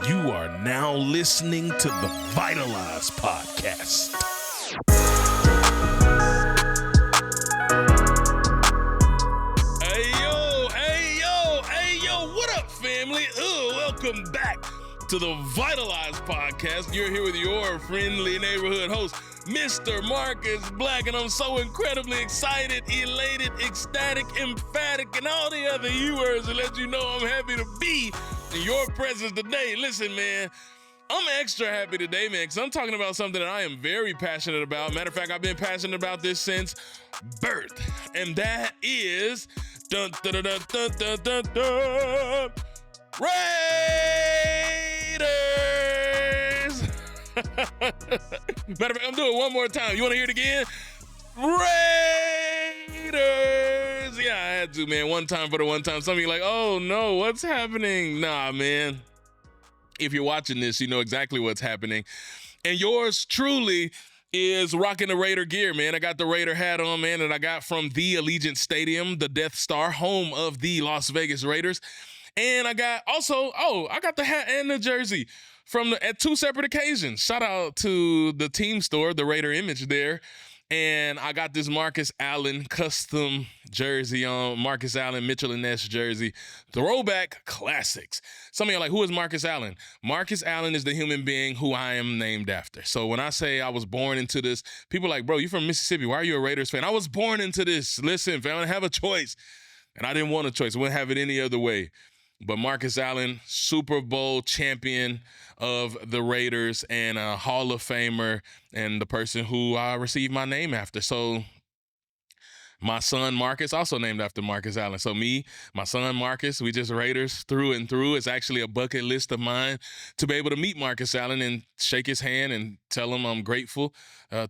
You are now listening to the Vitalize Podcast. Hey, yo, what up, family? Welcome back to the Vitalize Podcast. You're here with your friendly neighborhood host, Mr. Marcus Black, and I'm so incredibly excited, elated, ecstatic, emphatic, and all the other U-words to let you know I'm happy to be in your presence today. Listen, man, I'm extra happy today, man, because I'm talking about something that I am very passionate about. Matter of fact, I've been passionate about this since birth, and that is dun, dun, dun, dun, dun, dun, dun, dun, Raiders! Matter of fact, I'm doing it one more time. You want to hear it again? Raiders! Yeah, I had to, man. One time for the one time. Some of you are like, oh no, what's happening? Nah, man. If you're watching this, you know exactly what's happening. And yours truly is rocking the Raider gear, man. I got the Raider hat on, man, that I got from the Allegiant Stadium, the Death Star, home of the Las Vegas Raiders. And I got also, I got the hat and the jersey from at two separate occasions. Shout out to the team store, the Raider image there. And I got this Marcus Allen custom jersey on, Marcus Allen, Mitchell & Ness jersey. Throwback classics. Some of you are like, who is Marcus Allen? Marcus Allen is the human being who I am named after. So when I say I was born into this, people are like, bro, you from Mississippi. Why are you a Raiders fan? I was born into this. Listen, fam, I didn't have a choice. And I didn't want a choice. I wouldn't have it any other way. But Marcus Allen, Super Bowl champion of the Raiders and a Hall of Famer and the person who I received my name after. So my son Marcus, also named after Marcus Allen. So me, my son Marcus, we just Raiders through and through. It's actually a bucket list of mine to be able to meet Marcus Allen and shake his hand and tell him I'm grateful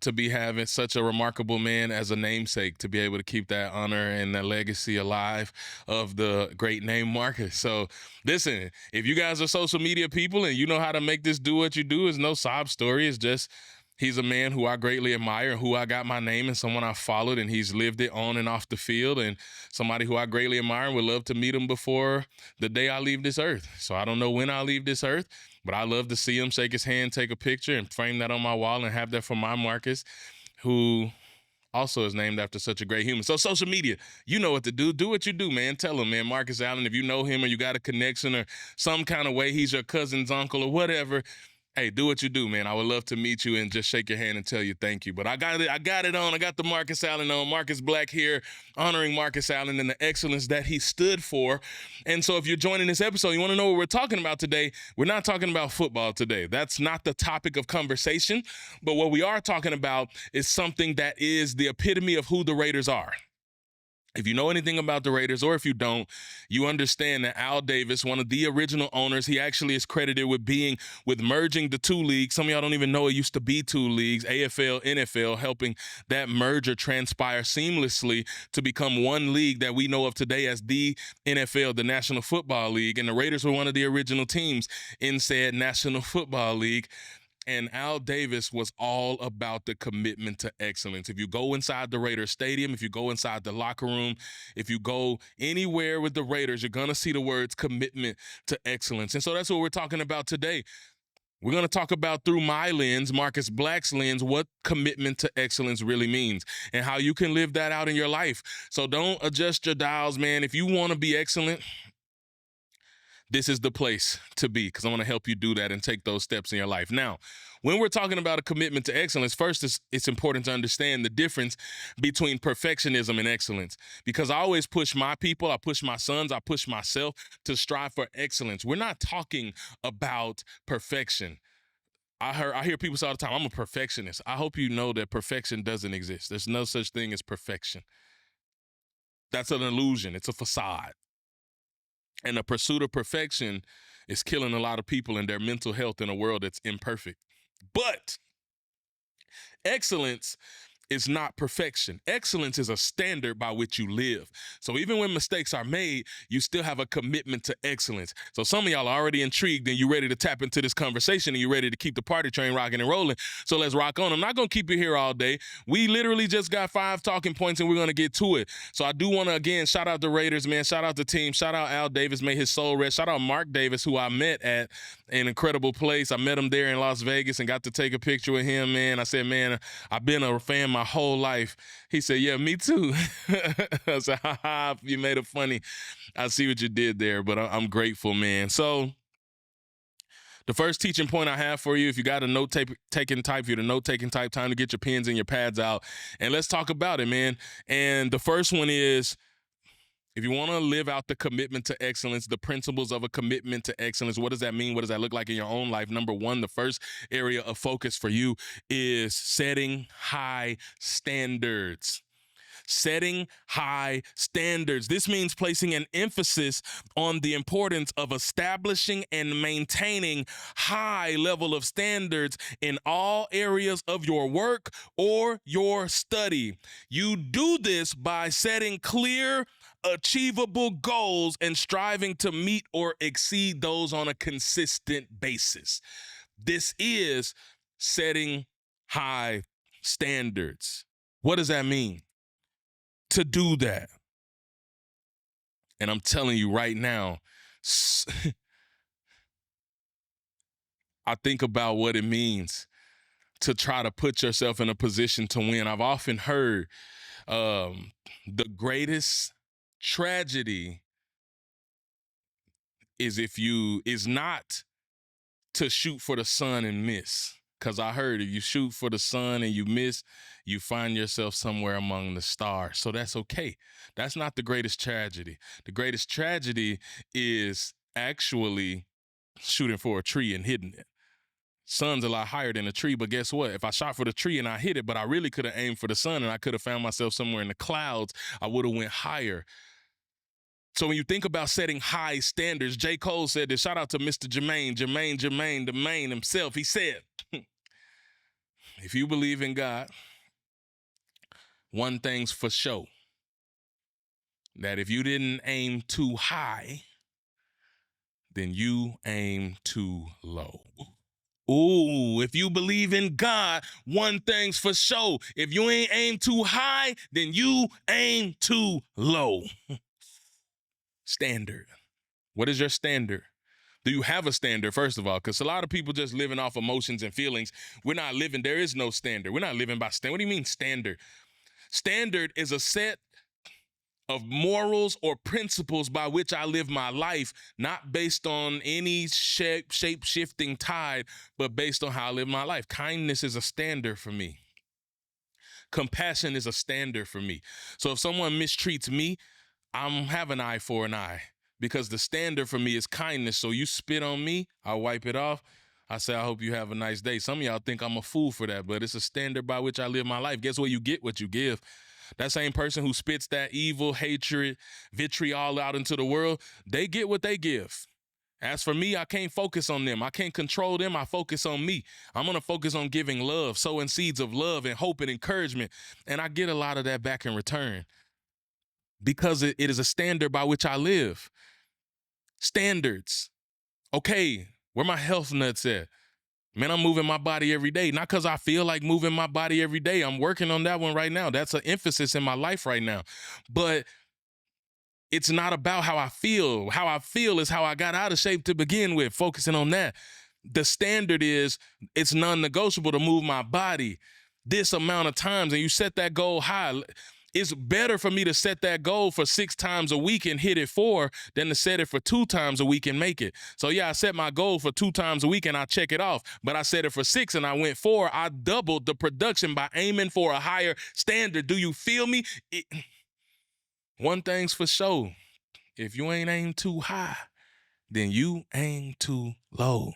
to be having such a remarkable man as a namesake, to be able to keep that honor and that legacy alive of the great name Marcus. So listen, if you guys are social media people and you know how to make this do what you do, it's no sob story. It's just he's a man who I greatly admire, who I got my name and someone I followed, and he's lived it on and off the field, and somebody who I greatly admire and would love to meet him before the day I leave this earth. So I don't know when I'll leave this earth, but I love to see him, shake his hand, take a picture, and frame that on my wall and have that for my Marcus, who also is named after such a great human. So social media, you know what to do. Do what you do, man. Tell him, man, Marcus Allen, if you know him or you got a connection or some kind of way, he's your cousin's uncle or whatever, hey, do what you do, man. I would love to meet you and just shake your hand and tell you thank you. But I got it on. I got the Marcus Allen on. Marcus Black here, honoring Marcus Allen and the excellence that he stood for. And so if you're joining this episode, you want to know what we're talking about today. We're not talking about football today. That's not the topic of conversation. But what we are talking about is something that is the epitome of who the Raiders are. If you know anything about the Raiders, or if you don't, you understand that Al Davis, one of the original owners, he actually is credited with merging the two leagues. Some of y'all don't even know it used to be two leagues, AFL, NFL, helping that merger transpire seamlessly to become one league that we know of today as the NFL, the National Football League. And the Raiders were one of the original teams in said National Football League. And Al Davis was all about the commitment to excellence. If you go inside the Raiders Stadium, if you go inside the locker room, if you go anywhere with the Raiders, you're going to see the words commitment to excellence. And so that's what we're talking about today. We're going to talk about, through my lens, Marcus Black's lens, what commitment to excellence really means and how you can live that out in your life. So don't adjust your dials, man. If you want to be excellent, this is the place to be, because I want to help you do that and take those steps in your life. Now, when we're talking about a commitment to excellence, first, it's important to understand the difference between perfectionism and excellence, because I always push my people, I push my sons, I push myself to strive for excellence. We're not talking about perfection. I hear people say all the time, I'm a perfectionist. I hope you know that perfection doesn't exist. There's no such thing as perfection. That's an illusion. It's a facade. And the pursuit of perfection is killing a lot of people and their mental health in a world that's imperfect. But excellence is not perfection. Excellence is a standard by which you live. So even when mistakes are made, you still have a commitment to excellence. So some of y'all are already intrigued and you're ready to tap into this conversation and you're ready to keep the party train rocking and rolling. So let's rock on. I'm not going to keep you here all day. We literally just got 5 talking points and we're going to get to it. So I do want to, again, shout out the Raiders, man. Shout out the team. Shout out Al Davis, may his soul rest. Shout out Mark Davis, who I met at an incredible place. I met him there in Las Vegas and got to take a picture with him, man. I said, man, I've been a fan my whole life. He said, yeah, me too. I said, ha, you made it funny. I see what you did there, but I'm grateful, man. So the first teaching point I have for you, if you got a note-taking type, you're the note-taking type, time to get your pens and your pads out, and let's talk about it, man. And the first one is, if you want to live out the commitment to excellence, the principles of a commitment to excellence, what does that mean? What does that look like in your own life? Number one, the first area of focus for you is setting high standards. Setting high standards. This means placing an emphasis on the importance of establishing and maintaining high level of standards in all areas of your work or your study. You do this by setting clear, achievable goals and striving to meet or exceed those on a consistent basis. This is setting high standards. What does that mean? To do that, and I'm telling you right now, I think about what it means to try to put yourself in a position to win. I've often heard the greatest tragedy is not to shoot for the sun and miss. Because I heard if you shoot for the sun and you miss, you find yourself somewhere among the stars. So that's okay. That's not the greatest tragedy. The greatest tragedy is actually shooting for a tree and hitting it. Sun's a lot higher than a tree, but guess what? If I shot for the tree and I hit it, but I really could have aimed for the sun and I could have found myself somewhere in the clouds, I would have went higher. So when you think about setting high standards, J. Cole said this, shout out to Mr. Jermaine, the main himself. He said, if you believe in God, one thing's for sure, that if you didn't aim too high, then you aim too low. Ooh, if you believe in God, one thing's for sure. If you ain't aim too high, then you aim too low. Standard. What is your standard? Do you have a standard, first of all? Because a lot of people just living off emotions and feelings. We're not living, there is no standard. We're not living by standard. What do you mean standard? Standard is a set of morals or principles by which I live my life, not based on any shape-shifting tide, but based on how I live my life. Kindness is a standard for me. Compassion is a standard for me. So if someone mistreats me, I'm have an eye for an eye, because the standard for me is kindness. So you spit on me, I wipe it off. I say, I hope you have a nice day. Some of y'all think I'm a fool for that, but it's a standard by which I live my life. Guess what? You get what you give. That same person who spits that evil, hatred, vitriol out into the world, they get what they give. As for me, I can't focus on them. I can't control them. I focus on me. I'm going to focus on giving love, sowing seeds of love and hope and encouragement. And I get a lot of that back in return, because it is a standard by which I live. Standards. Okay, where my health nuts at? Man, I'm moving my body every day. Not because I feel like moving my body every day. I'm working on that one right now. That's an emphasis in my life right now. But it's not about how I feel. How I feel is how I got out of shape to begin with, focusing on that. The standard is it's non-negotiable to move my body this amount of times, and you set that goal high. It's better for me to set that goal for 6 times a week and hit it 4 than to set it for 2 times a week and make it. So yeah, I set my goal for 2 times a week and I check it off, but I set it for 6 and I went 4. I doubled the production by aiming for a higher standard. Do you feel me? One thing's for sure. If you ain't aim too high, then you aim too low.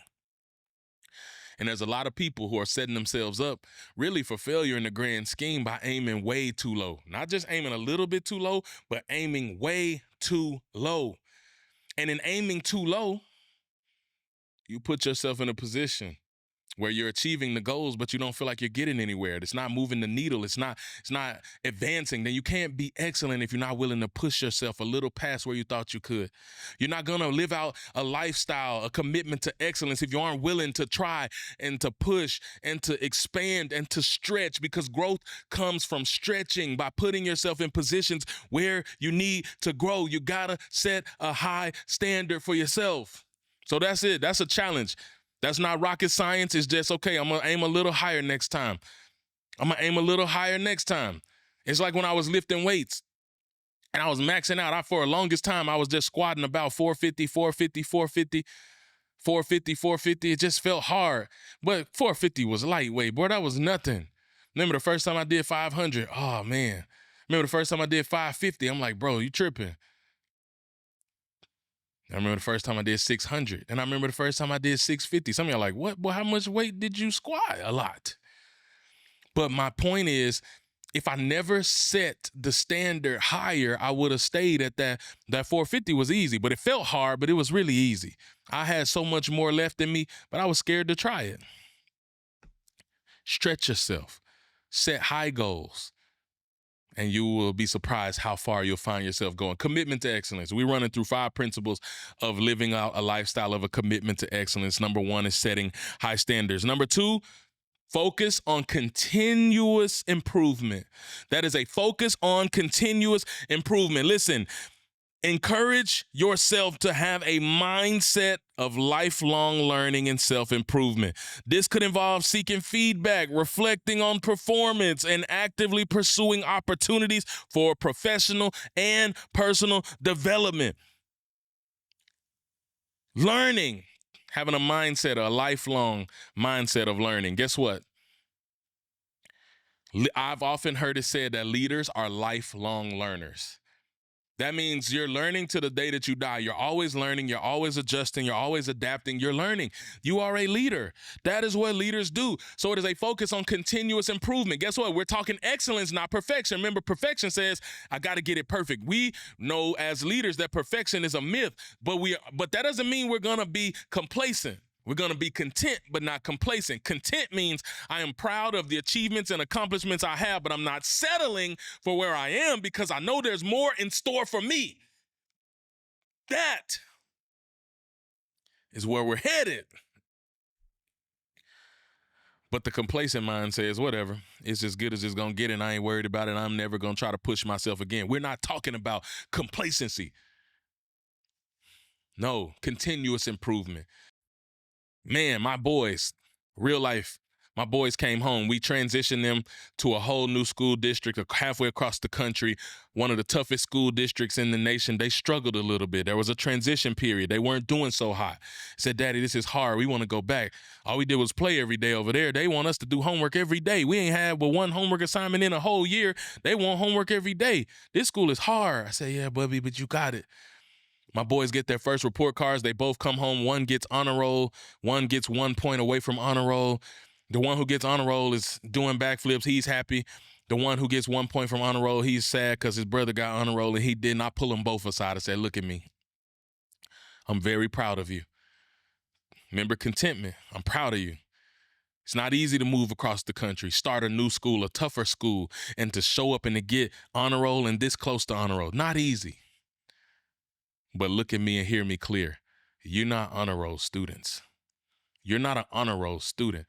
And there's a lot of people who are setting themselves up really for failure in the grand scheme by aiming way too low. Not just aiming a little bit too low, but aiming way too low. And in aiming too low, you put yourself in a position where you're achieving the goals, but you don't feel like you're getting anywhere. It's not moving the needle. It's not advancing. Then you can't be excellent if you're not willing to push yourself a little past where you thought you could. You're not going to live out a lifestyle, a commitment to excellence if you aren't willing to try and to push and to expand and to stretch, because growth comes from stretching, by putting yourself in positions where you need to grow. You got to set a high standard for yourself. So that's it. That's a challenge. That's not rocket science. It's just, okay, I'm going to aim a little higher next time. It's like when I was lifting weights and I was maxing out. For the longest time, I was just squatting about 450, 450, 450, 450, 450. It just felt hard. But 450 was lightweight, boy. That was nothing. Remember the first time I did 500? Oh, man. Remember the first time I did 550? I'm like, bro, you tripping. I remember the first time I did 600, and I remember the first time I did 650. Some of y'all are like, what? Boy, how much weight did you squat? A lot. But my point is, if I never set the standard higher, I would have stayed at that 450 was easy, but it felt hard, but it was really easy. I had so much more left in me, but I was scared to try it. Stretch yourself. Set high goals. And you will be surprised how far you'll find yourself going. Commitment to excellence. We're running through 5 principles of living out a lifestyle of a commitment to excellence. Number 1 is setting high standards. Number 2, focus on continuous improvement. That is a focus on continuous improvement. Listen, encourage yourself to have a mindset of lifelong learning and self-improvement. This could involve seeking feedback, reflecting on performance, and actively pursuing opportunities for professional and personal development. Learning, having a mindset, a lifelong mindset of learning. Guess what? I've often heard it said that leaders are lifelong learners. That means you're learning to the day that you die. You're always learning. You're always adjusting. You're always adapting. You're learning. You are a leader. That is what leaders do. So it is a focus on continuous improvement. Guess what? We're talking excellence, not perfection. Remember, perfection says, I got to get it perfect. We know as leaders that perfection is a myth, but that doesn't mean we're going to be complacent. We're going to be content, but not complacent. Content means I am proud of the achievements and accomplishments I have, but I'm not settling for where I am because I know there's more in store for me. That is where we're headed. But the complacent mind says, whatever, it's as good as it's going to get, and I ain't worried about it. I'm never going to try to push myself again. We're not talking about complacency. No, continuous improvement. Man, my boys, real life, my boys came home. We transitioned them to a whole new school district halfway across the country, one of the toughest school districts in the nation. They struggled a little bit. There was a transition period. They weren't doing so hot. Said, Daddy, this is hard. We want to go back. All we did was play every day over there. They want us to do homework every day. We ain't had but one homework assignment in a whole year. They want homework every day. This school is hard. I said, yeah, Bubby, but you got it. My boys get their first report cards. They both come home. One gets honor roll. One gets 1 point away from honor roll. The one who gets honor roll is doing backflips. He's happy. The one who gets 1 point from honor roll, he's sad because his brother got honor roll and he did not pull them both aside and said, look at me. I'm very proud of you. Remember contentment. I'm proud of you. It's not easy to move across the country, start a new school, a tougher school, and to show up and to get honor roll and this close to honor roll. Not easy. But look at me and hear me clear. You're not honor roll students. You're not an honor roll student.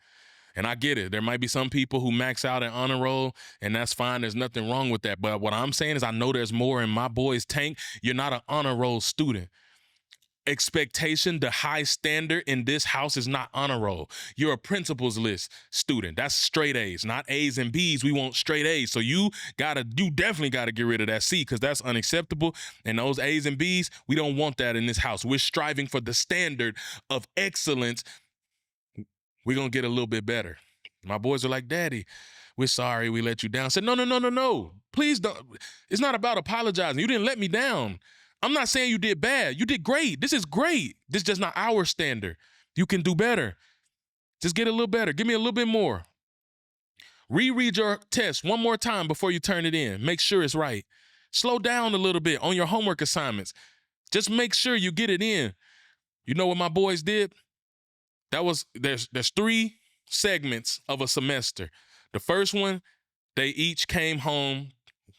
And I get it. There might be some people who max out at honor roll, and that's fine. There's nothing wrong with that. But what I'm saying is I know there's more in my boy's tank. You're not an honor roll student. Expectation, the high standard in this house is not honor roll. You're a principals list student. That's straight A's, not A's and B's. We want straight A's. So you definitely gotta get rid of that C because that's unacceptable. And those A's and B's, we don't want that in this house. We're striving for the standard of excellence. We're gonna get a little bit better. My boys are like, Daddy, we're sorry we let you down. I said, no. Please don't. It's not about apologizing. You didn't let me down. I'm not saying you did bad. You did great. This is great. This is just not our standard. You can do better. Just get a little better. Give me a little bit more. Reread your test one more time before you turn it in. Make sure it's right. Slow down a little bit on your homework assignments. Just make sure you get it in. You know what my boys did? There's 3 segments of a semester. The first one, they each came home.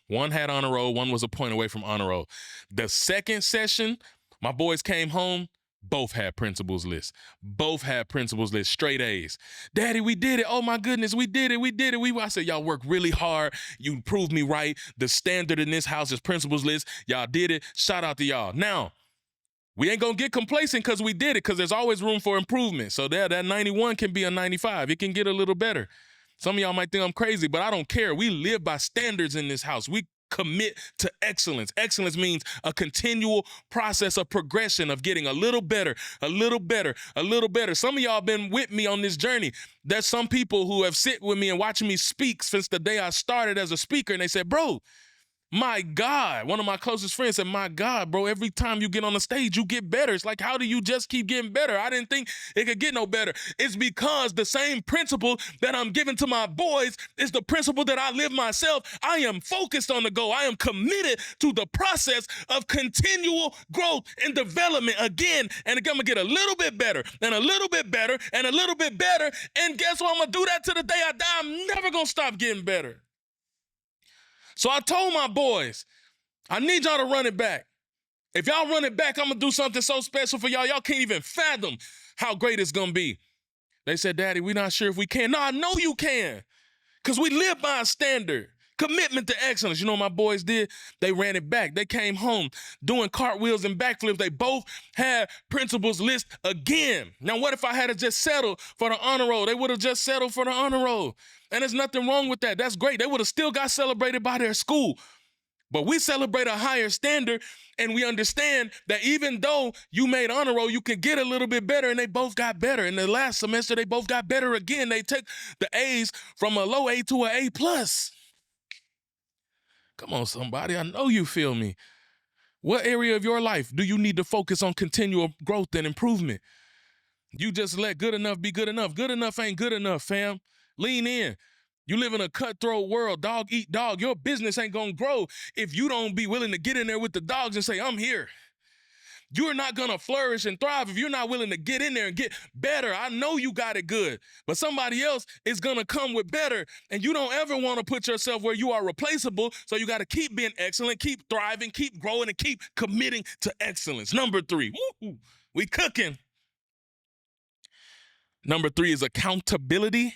One had honor roll, one was a point away from honor roll. The second session, my boys came home, both had principals list. Both had principals list, straight A's. Daddy, we did it. Oh my goodness, we did it. I said, y'all worked really hard. You proved me right. The standard in this house is principals list. Y'all did it. Shout out to y'all. Now, we ain't gonna get complacent because we did it, because there's always room for improvement. So that 91 can be a 95. It can get a little better. Some of y'all might think I'm crazy, but I don't care. We live by standards in this house. We commit to excellence. Excellence means a continual process of progression, of getting a little better, a little better, a little better. Some of y'all been with me on this journey. There's some people who have sit with me and watching me speak since the day I started as a speaker, and they said, bro, my God, one of my closest friends said, my God, bro, every time you get on the stage, you get better. It's like, how do you just keep getting better? I didn't think it could get no better. It's because the same principle that I'm giving to my boys is the principle that I live myself. I am focused on the goal. I am committed to the process of continual growth and development again. And again, I'm going to get a little bit better and a little bit better and a little bit better. And guess what? I'm going to do that to the day I die. I'm never going to stop getting better. So I told my boys, I need y'all to run it back. If y'all run it back, I'm going to do something so special for y'all. Y'all can't even fathom how great it's going to be. They said, Daddy, we're not sure if we can. No, I know you can, because we live by a standard. Commitment to excellence. You know what my boys did? They ran it back. They came home doing cartwheels and backflips. They both had principals list again. Now, what if I had to just settle for the honor roll? They would have just settled for the honor roll. And there's nothing wrong with that. That's great. They would have still got celebrated by their school. But we celebrate a higher standard, and we understand that even though you made honor roll, you could get a little bit better, and they both got better. In the last semester, they both got better again. They took the A's from a low A to an A+. Come on, somebody. I know you feel me. What area of your life do you need to focus on continual growth and improvement? You just let good enough be good enough. Good enough ain't good enough, fam. Lean in. You live in a cutthroat world, dog eat dog. Your business ain't gonna grow if you don't be willing to get in there with the dogs and say, I'm here. You're not gonna flourish and thrive if you're not willing to get in there and get better. I know you got it good, but somebody else is gonna come with better, and you don't ever wanna put yourself where you are replaceable, so you gotta keep being excellent, keep thriving, keep growing, and keep committing to excellence. Number 3, we cooking. Number 3 is accountability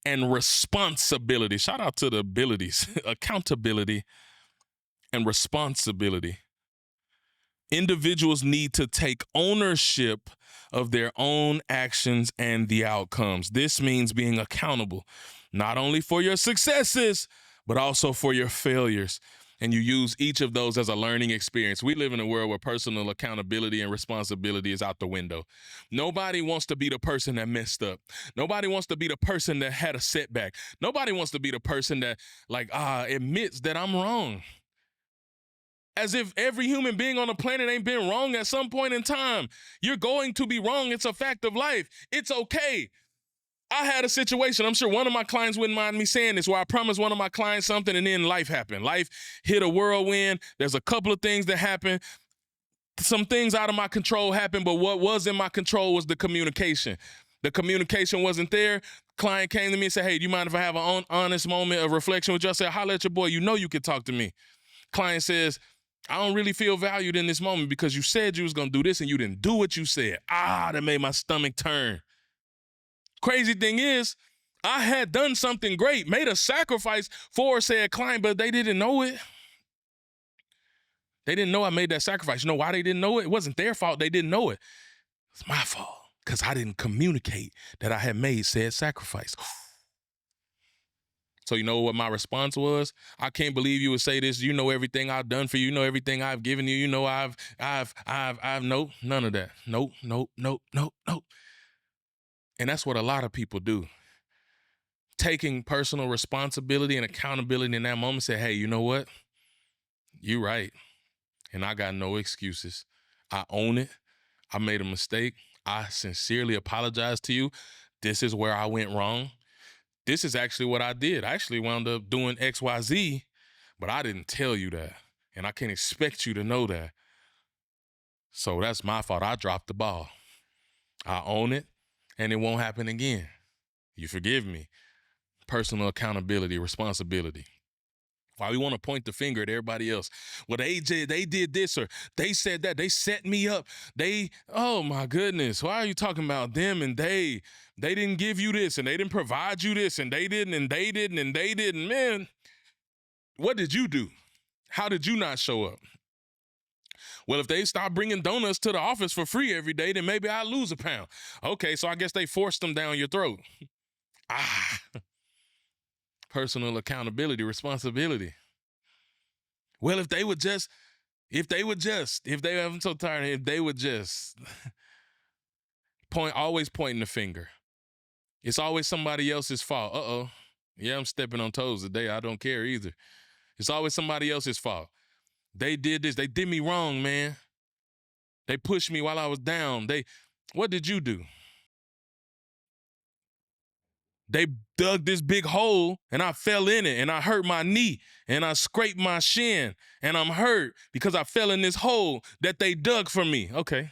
and responsibility. Shout out to the abilities. Accountability and responsibility. Individuals need to take ownership of their own actions and the outcomes. This means being accountable, not only for your successes, but also for your failures. And you use each of those as a learning experience. We live in a world where personal accountability and responsibility is out the window. Nobody wants to be the person that messed up. Nobody wants to be the person that had a setback. Nobody wants to be the person that admits that I'm wrong. As if every human being on the planet ain't been wrong at some point in time. You're going to be wrong. It's a fact of life. It's okay. I had a situation, I'm sure one of my clients wouldn't mind me saying this, where I promised one of my clients something and then life happened. Life hit a whirlwind. There's a couple of things that happened. Some things out of my control happened, but what was in my control was the communication. The communication wasn't there. Client came to me and said, hey, do you mind if I have an honest moment of reflection with you? I said, holla at your boy. You know you could talk to me. Client says, I don't really feel valued in this moment because you said you was going to do this and you didn't do what you said. That made my stomach turn. Crazy thing is, I had done something great, made a sacrifice for said client, but they didn't know it. They didn't know I made that sacrifice. You know why they didn't know it? It wasn't their fault. They didn't know it. It's my fault because I didn't communicate that I had made said sacrifice. So you know what my response was? I can't believe you would say this. You know everything I've done for you. You know everything I've given you. You know I've nope, none of that. Nope. And that's what a lot of people do. Taking personal responsibility and accountability in that moment, say, hey, you know what? You right. And I got no excuses. I own it. I made a mistake. I sincerely apologize to you. This is where I went wrong. This is actually what I did. I actually wound up doing XYZ, but I didn't tell you that. And I can't expect you to know that. So that's my fault. I dropped the ball. I own it, and it won't happen again. You forgive me. Personal accountability, responsibility. Why we want to point the finger at everybody else? Well, they did this, or they said that. They set me up. Oh my goodness. Why are you talking about them and they? They didn't give you this, and they didn't provide you this, and they didn't, and they didn't, and they didn't. Man, what did you do? How did you not show up? Well, if they stop bringing donuts to the office for free every day, then maybe I lose a pound. Okay, so I guess they forced them down your throat. Personal accountability, responsibility. Well, I'm so tired, if they would just always pointing the finger. It's always somebody else's fault. Uh-oh. Yeah, I'm stepping on toes today. I don't care either. It's always somebody else's fault. They did this. They did me wrong, man. They pushed me while I was down. What did you do? They dug this big hole and I fell in it and I hurt my knee and I scraped my shin and I'm hurt because I fell in this hole that they dug for me. Okay.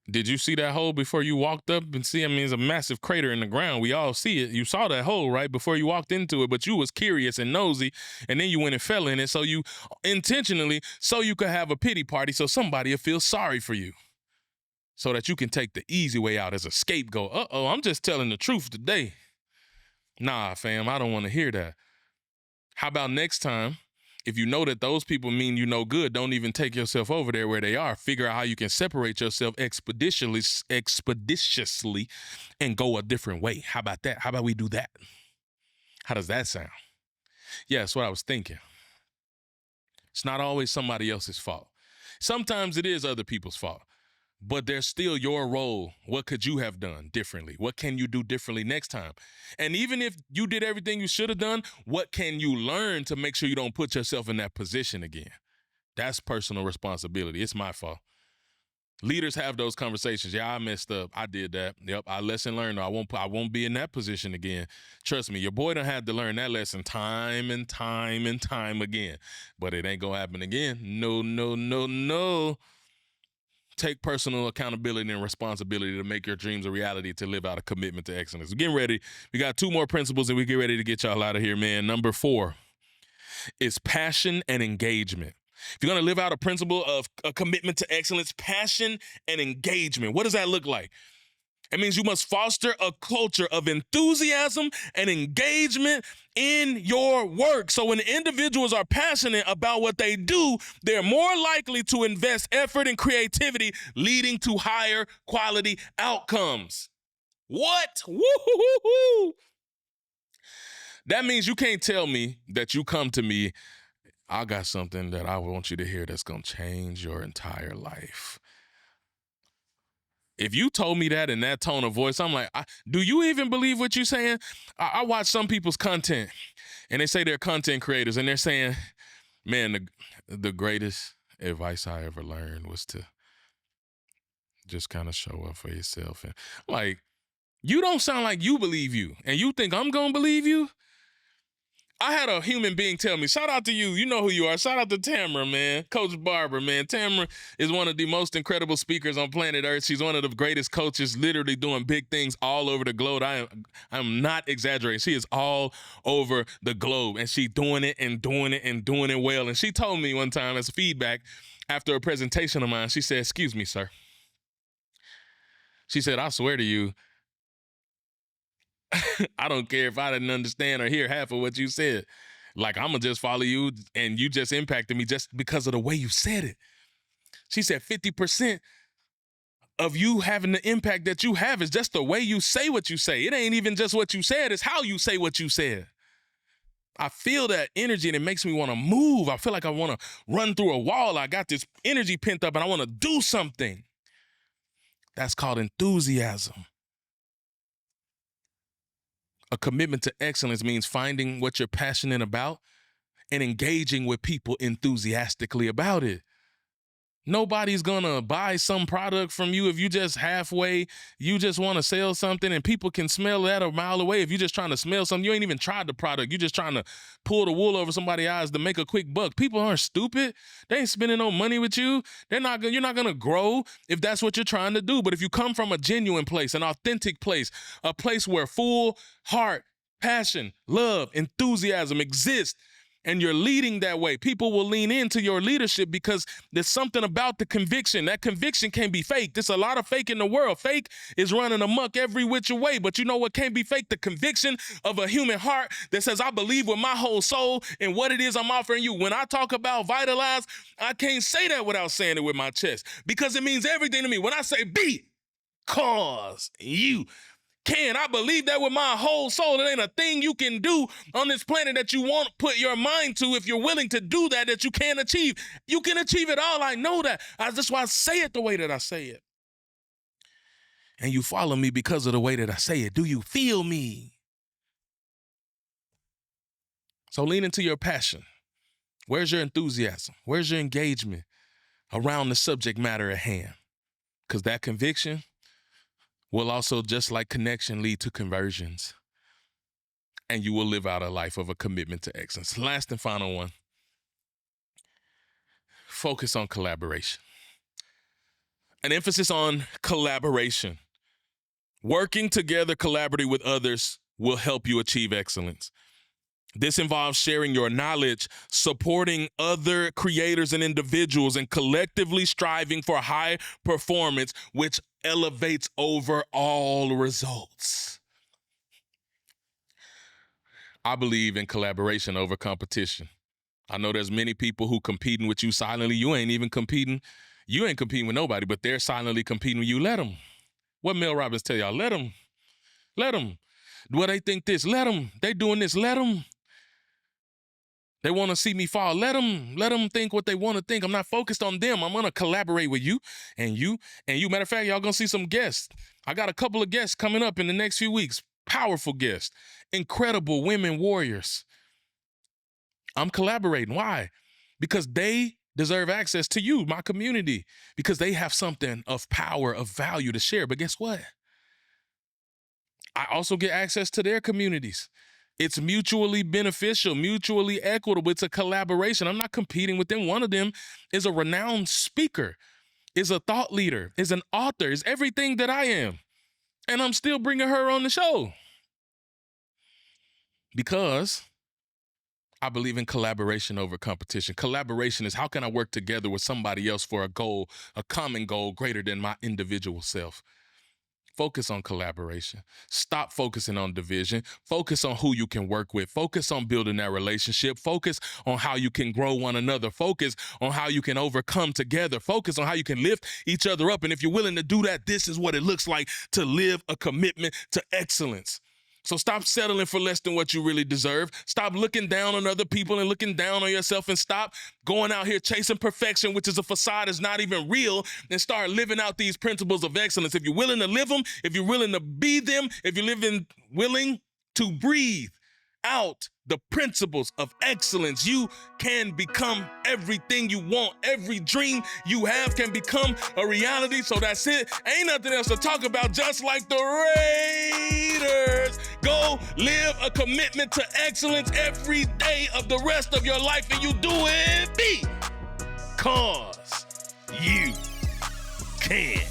Did you see that hole before you walked up and see? I mean, it's a massive crater in the ground. We all see it. You saw that hole, right, before you walked into it, but you was curious and nosy, and then you went and fell in it, so you intentionally, so you could have a pity party so somebody will feel sorry for you, so that you can take the easy way out as a scapegoat. Uh-oh, I'm just telling the truth today. Nah, fam, I don't want to hear that. How about next time, if you know that those people mean you no good, don't even take yourself over there where they are. Figure out how you can separate yourself expeditiously and go a different way. How about that? How about we do that? How does that sound? Yeah, that's what I was thinking. It's not always somebody else's fault. Sometimes it is other people's fault, but there's still your role. What could you have done differently? What can you do differently next time? And even if you did everything you should have done, what can you learn to make sure you don't put yourself in that position again? That's personal responsibility. It's my fault. Leaders have those conversations. Yeah, I messed up. I did that. Yep, I lesson learned. I won't be in that position again. Trust me, your boy done had to learn that lesson time and time and time again. But it ain't gonna happen again. No, no, no, no. Take personal accountability and responsibility to make your dreams a reality, to live out a commitment to excellence. We're getting ready. We got 2 more principles and we get ready to get y'all out of here, man. Number 4 is passion and engagement. If you're going to live out a principle of a commitment to excellence, passion and engagement, what does that look like? It means you must foster a culture of enthusiasm and engagement in your work. So when individuals are passionate about what they do, they're more likely to invest effort and creativity, leading to higher quality outcomes. What? Woo-hoo-hoo-hoo. That means you can't tell me that you come to me, I got something that I want you to hear that's going to change your entire life. If you told me that in that tone of voice, I'm like, do you even believe what you're saying? I watch some people's content, and they say they're content creators, and they're saying, man, the greatest advice I ever learned was to just kind of show up for yourself. And I'm like, you don't sound like you believe you, and you think I'm going to believe you? I had a human being tell me, shout out to you. You know who you are. Shout out to Tamara, man. Coach Barbara, man. Tamara is one of the most incredible speakers on planet Earth. She's one of the greatest coaches, literally doing big things all over the globe. I'm not exaggerating. She is all over the globe, and she's doing it and doing it and doing it well. And she told me one time as feedback after a presentation of mine, she said, excuse me, sir. She said, I swear to you, I don't care if I didn't understand or hear half of what you said. Like, I'm going to just follow you, and you just impacted me just because of the way you said it. She said 50% of you having the impact that you have is just the way you say what you say. It ain't even just what you said, it's how you say what you said. I feel that energy, and it makes me want to move. I feel like I want to run through a wall. I got this energy pent up, and I want to do something. That's called enthusiasm. A commitment to excellence means finding what you're passionate about and engaging with people enthusiastically about it. Nobody's gonna buy some product from you if you just halfway, you just want to sell something and people can smell that a mile away. If you're just trying to smell something, you ain't even tried the product. You're just trying to pull the wool over somebody's eyes to make a quick buck. People aren't stupid. They ain't spending no money with you. You're not gonna grow if that's what you're trying to do. But if you come from a genuine place, an authentic place, a place where full heart, passion, love, enthusiasm exist, and you're leading that way, people will lean into your leadership because there's something about the conviction. That conviction can't be fake. There's a lot of fake in the world. Fake is running amok every which way. But you know what can't be fake? The conviction of a human heart that says, I believe with my whole soul in what it is I'm offering you. When I talk about Vitalize, I can't say that without saying it with my chest because it means everything to me. When I say be, cause you can. I believe that with my whole soul. It ain't a thing you can do on this planet that you won't put your mind to if you're willing to do that you can't achieve. You can achieve it all. I know that. That's why I say it the way that I say it. And you follow me because of the way that I say it. Do you feel me? So lean into your passion. Where's your enthusiasm? Where's your engagement around the subject matter at hand? Because that conviction will also, just like connection, lead to conversions. And you will live out a life of a commitment to excellence. Last and final one, focus on collaboration. An emphasis on collaboration. Working together collaboratively with others will help you achieve excellence. This involves sharing your knowledge, supporting other creators and individuals, and collectively striving for high performance, which elevates overall results. I believe in collaboration over competition. I know there's many people who competing with you silently. You ain't even competing. You ain't competing with nobody, but they're silently competing with you. Let them. What Mel Robbins tell y'all? Let them. Let them. Well, they think this. Let them. They doing this. Let them. They want to see me fall. Let them think what they want to think. I'm not focused on them. I'm going to collaborate with you and you and you. Matter of fact, y'all going to see some guests. I got a couple of guests coming up in the next few weeks. Powerful guests. Incredible women warriors. I'm collaborating. Why? Because they deserve access to you, my community, because they have something of power, of value to share. But guess what? I also get access to their communities. It's mutually beneficial, mutually equitable. It's a collaboration. I'm not competing with them. One of them is a renowned speaker, is a thought leader, is an author, is everything that I am. And I'm still bringing her on the show because I believe in collaboration over competition. Collaboration is how can I work together with somebody else for a goal, a common goal greater than my individual self. Focus on collaboration. Stop focusing on division. Focus on who you can work with. Focus on building that relationship. Focus on how you can grow one another. Focus on how you can overcome together. Focus on how you can lift each other up. And if you're willing to do that, this is what it looks like to live a commitment to excellence. So stop settling for less than what you really deserve. Stop looking down on other people and looking down on yourself, and stop going out here chasing perfection, which is a facade, is not even real, and start living out these principles of excellence. If you're willing to live them, if you're willing to be them, if you're willing to breathe out the principles of excellence, you can become everything you want. Every dream you have can become a reality. So that's it. Ain't nothing else to talk about. Just like the Raiders, go live a commitment to excellence every day of the rest of your life, and you do it because you can.